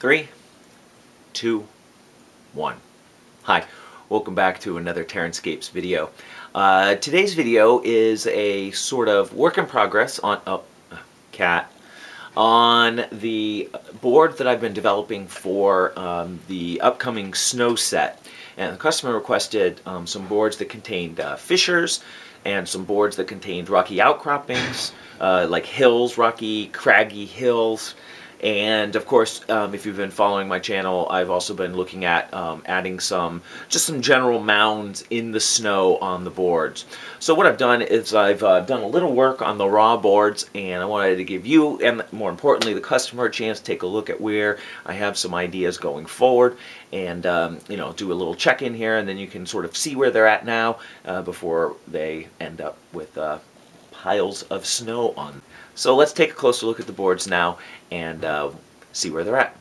3, 2, 1. Hi, welcome back to another TerranScapes video. Today's video is a sort of work in progress on on the board that I've been developing for the upcoming snow set. And the customer requested some boards that contained fissures and some boards that contained rocky outcroppings, like hills, rocky, craggy hills. And of course, if you've been following my channel, I've also been looking at adding just some general mounds in the snow on the boards. So what I've done is I've done a little work on the raw boards, and I wanted to give you, and more importantly, the customer, a chance to take a look at where I have some ideas going forward, and you know, do a little check-in here, and then you can sort of see where they're at now before they end up with piles of snow on. So let's take a closer look at the boards now and see where they're at.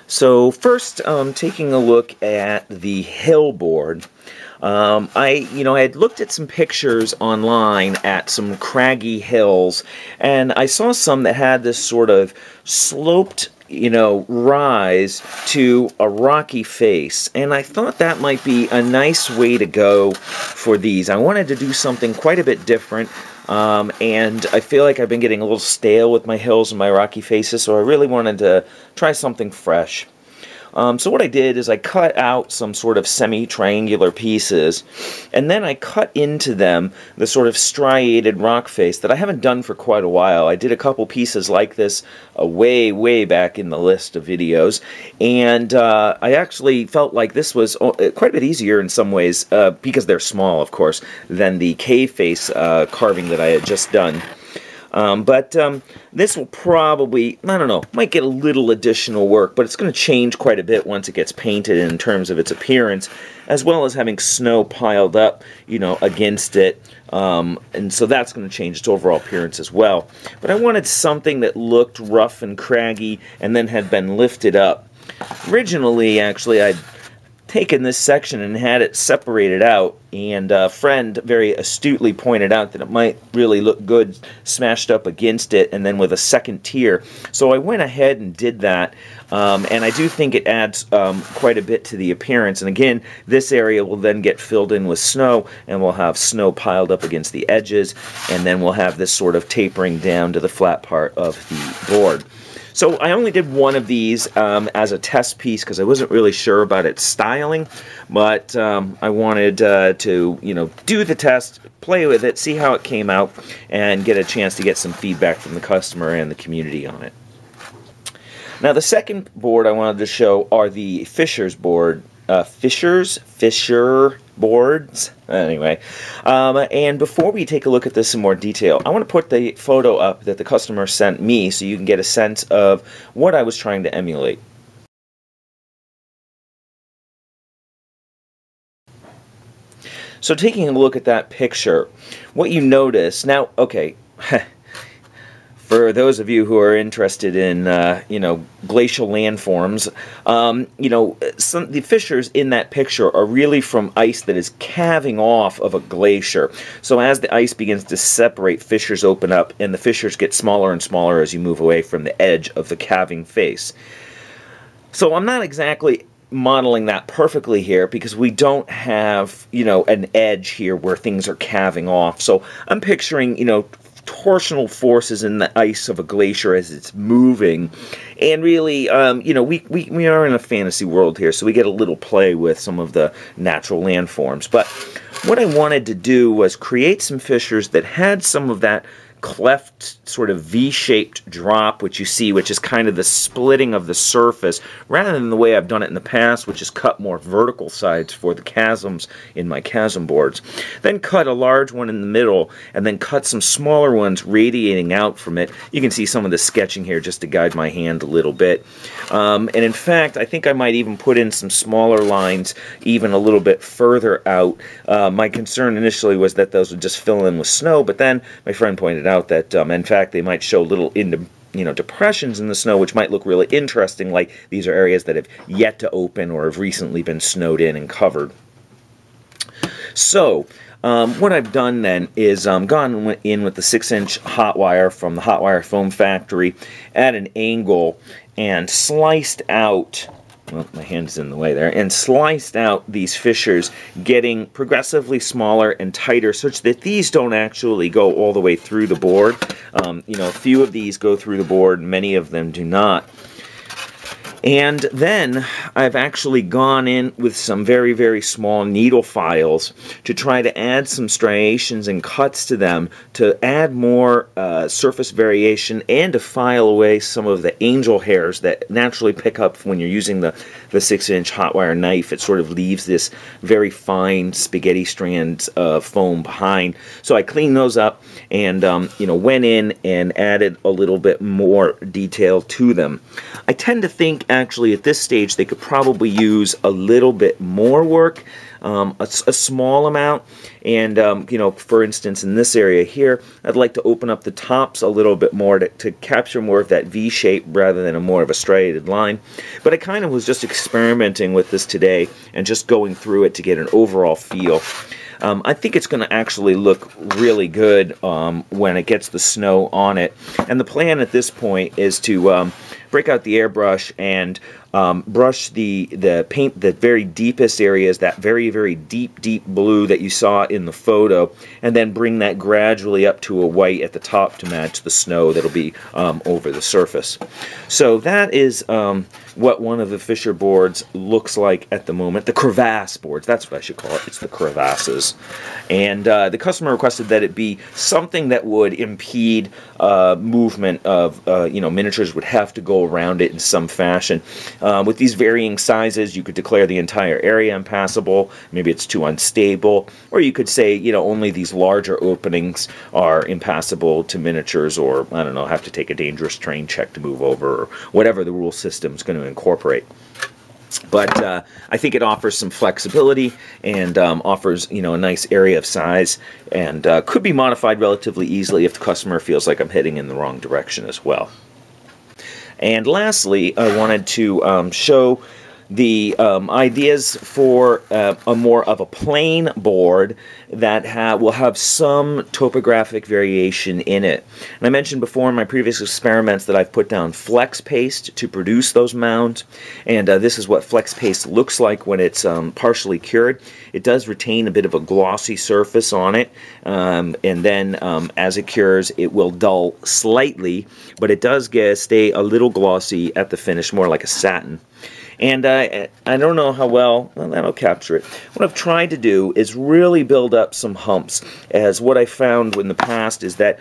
So first, taking a look at the hill board. I had looked at some pictures online at some craggy hills, and I saw some that had this sort of sloped, rise to a rocky face, and I thought that might be a nice way to go for these. I wanted to do something quite a bit different, and I feel like I've been getting a little stale with my hills and my rocky faces, so I really wanted to try something fresh. So what I did is I cut out some sort of semi-triangular pieces, and then I cut into them the sort of striated rock face that I haven't done for quite a while. I did a couple pieces like this way back in the list of videos, and I actually felt like this was quite a bit easier in some ways, because they're small, of course, than the cave face carving that I had just done. But this will probably, I don't know, might get a little additional work, but it's going to change quite a bit once it gets painted in terms of its appearance, as well as having snow piled up, against it. And so that's going to change its overall appearance as well. But I wanted something that looked rough and craggy and then had been lifted up. Originally, actually, I'd taken this section and had it separated out, and a friend very astutely pointed out that it might really look good smashed up against it and then with a second tier. So I went ahead and did that, and I do think it adds quite a bit to the appearance. And again, this area will then get filled in with snow, and we'll have snow piled up against the edges, and then we'll have this sort of tapering down to the flat part of the board. So I only did one of these as a test piece because I wasn't really sure about its styling, but I wanted to, do the test, play with it, see how it came out, and get a chance to get some feedback from the customer and the community on it. Now the second board I wanted to show are the fissures board. Fissure boards. Anyway, and before we take a look at this in more detail, I want to put the photo up that the customer sent me so you can get a sense of what I was trying to emulate. So taking a look at that picture, what you notice, now, okay, for those of you who are interested in, glacial landforms, the fissures in that picture are really from ice that is calving off of a glacier. So as the ice begins to separate, fissures open up, and the fissures get smaller and smaller as you move away from the edge of the calving face. So I'm not exactly modeling that perfectly here because we don't have, an edge here where things are calving off. So I'm picturing, torsional forces in the ice of a glacier as it's moving, and really, we are in a fantasy world here, so we get a little play with some of the natural landforms. But what I wanted to do was create some fissures that had some of that cleft sort of V-shaped drop, which you see, which is kind of the splitting of the surface, rather than the way I've done it in the past, which is cut more vertical sides for the chasms in my chasm boards. Then cut a large one in the middle, and then cut some smaller ones radiating out from it. You can see some of the sketching here just to guide my hand a little bit. And in fact, I think I might even put in some smaller lines even a little bit further out. My concern initially was that those would just fill in with snow, but then my friend pointed out that in fact they might show little depressions in the snow, which might look really interesting, like these are areas that have yet to open or have recently been snowed in and covered. So What I've done then is gone in with the 6-inch hot wire from the hot wire foam factory at an angle and sliced out, well, my hand's in the way there, and sliced out these fissures, getting progressively smaller and tighter such that these don't actually go all the way through the board. You know, a few of these go through the board, many of them do not. And then I've actually gone in with some very, very small needle files to try to add some striations and cuts to them to add more surface variation and to file away some of the angel hairs that naturally pick up when you're using the 6-inch hot wire knife. It sort of leaves this very fine spaghetti strands of foam behind. So I cleaned those up and you know, went in and added a little bit more detail to them. I tend to think actually at this stage they could probably use a little bit more work, a small amount, and you know, for instance in this area here I'd like to open up the tops a little bit more to capture more of that V shape rather than a more of a striated line. But I kind of was just experimenting with this today and just going through it to get an overall feel. I think it's going to actually look really good when it gets the snow on it. And the plan at this point is to break out the airbrush and brush the paint the very deepest areas, that very, very deep blue that you saw in the photo, and then bring that gradually up to a white at the top to match the snow that'll be over the surface. So that is what one of the fissure boards looks like at the moment. The crevasse boards, that's what I should call it. It's the crevasses. And the customer requested that it be something that would impede movement of, you know, miniatures would have to go around it in some fashion. With these varying sizes, you could declare the entire area impassable. Maybe it's too unstable. Or you could say, you know, only these larger openings are impassable to miniatures, or, I don't know, have to take a dangerous terrain check to move over, or whatever the rule system is going to incorporate. But I think it offers some flexibility and offers, you know, a nice area of size, and could be modified relatively easily if the customer feels like I'm heading in the wrong direction as well. And lastly, I wanted to show the ideas for a more of a plain board that will have some topographic variation in it. And I mentioned before in my previous experiments that I've put down flex paste to produce those mounds, and this is what flex paste looks like when it's partially cured. It does retain a bit of a glossy surface on it, and then as it cures it will dull slightly, but it does stay a little glossy at the finish, more like a satin. And I don't know how well that'll capture it. What I've tried to do is really build up some humps, as what I found in the past is that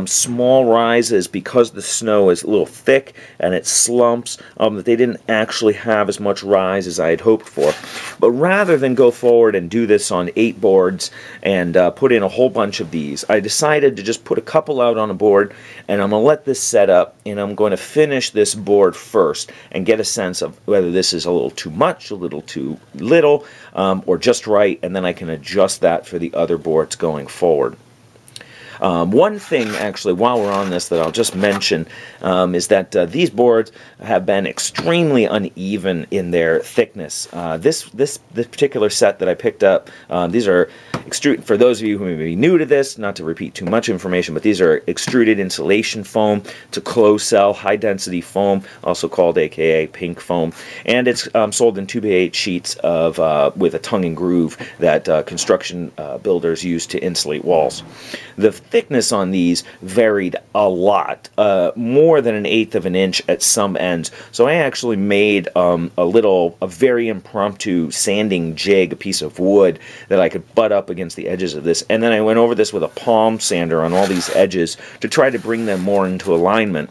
small rises, because the snow is a little thick and it slumps, that they didn't actually have as much rise as I had hoped for. But rather than go forward and do this on 8 boards and put in a whole bunch of these, I decided to just put a couple out on a board, and I'm going to let this set up, and I'm going to finish this board first and get a sense of whether this is a little too much, a little too little, or just right, and then I can adjust that for the other boards going forward. One thing, actually, while we're on this, that I'll just mention is that these boards have been extremely uneven in their thickness. This particular set that I picked up, these are extruded. For those of you who may be new to this, not to repeat too much information, but these are extruded insulation foam. It's a closed cell, high density foam, also called AKA pink foam, and it's sold in 2x8 sheets of with a tongue and groove that construction builders use to insulate walls. The thickness on these varied a lot, more than 1/8 of an inch at some ends. So I actually made a very impromptu sanding jig, a piece of wood that I could butt up against the edges of this, and then I went over this with a palm sander on all these edges to try to bring them more into alignment.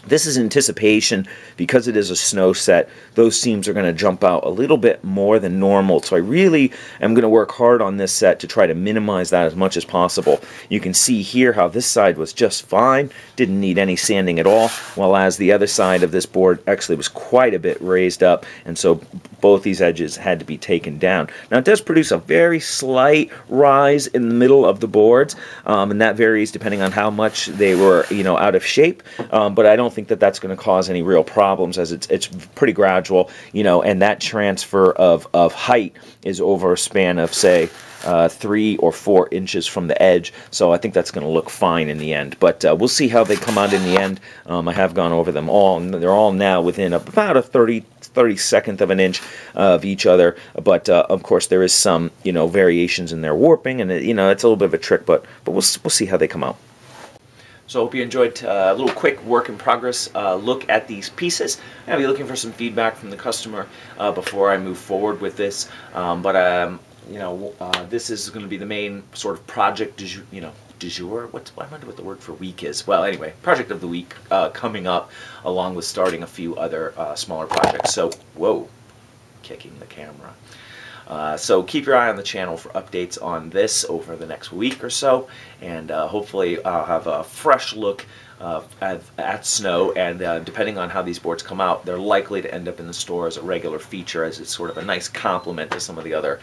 This is anticipation. Because it is a snow set, those seams are going to jump out a little bit more than normal. So I really am going to work hard on this set to try to minimize that as much as possible. You can see here how this side was just fine, didn't need any sanding at all, while as the other side of this board actually was quite a bit raised up, and so both these edges had to be taken down. Now it does produce a very slight rise in the middle of the boards, and that varies depending on how much they were, you know, out of shape, but I don't think that that's going to cause any real problems, as it's pretty gradual, you know, and that transfer of height is over a span of, say, 3 or 4 inches from the edge, so I think that's going to look fine in the end. But we'll see how they come out in the end. I have gone over them all, and they're all now within about a 32nd of an inch of each other. But of course, there is some variations in their warping, and it's a little bit of a trick. But we'll see how they come out. So I hope you enjoyed a little quick work in progress look at these pieces. I'll be looking for some feedback from the customer before I move forward with this. This is going to be the main sort of project du jour. I wonder what the word for week is. Well, anyway, project of the week coming up, along with starting a few other smaller projects. So, whoa, kicking the camera. So keep your eye on the channel for updates on this over the next week or so, and hopefully I'll have a fresh look at snow, and depending on how these boards come out, they're likely to end up in the store as a regular feature, as it's sort of a nice complement to some of the other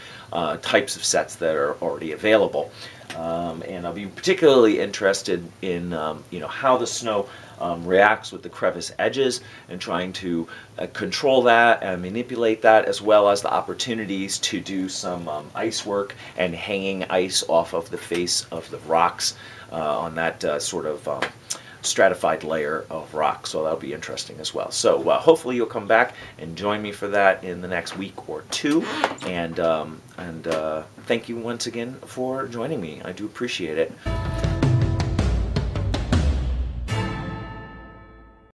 types of sets that are already available. And I'll be particularly interested in how the snow reacts with the crevice edges, and trying to control that and manipulate that, as well as the opportunities to do some ice work and hanging ice off of the face of the rocks on that sort of stratified layer of rock. So that'll be interesting as well. So hopefully you'll come back and join me for that in the next week or two. And thank you once again for joining me. I do appreciate it.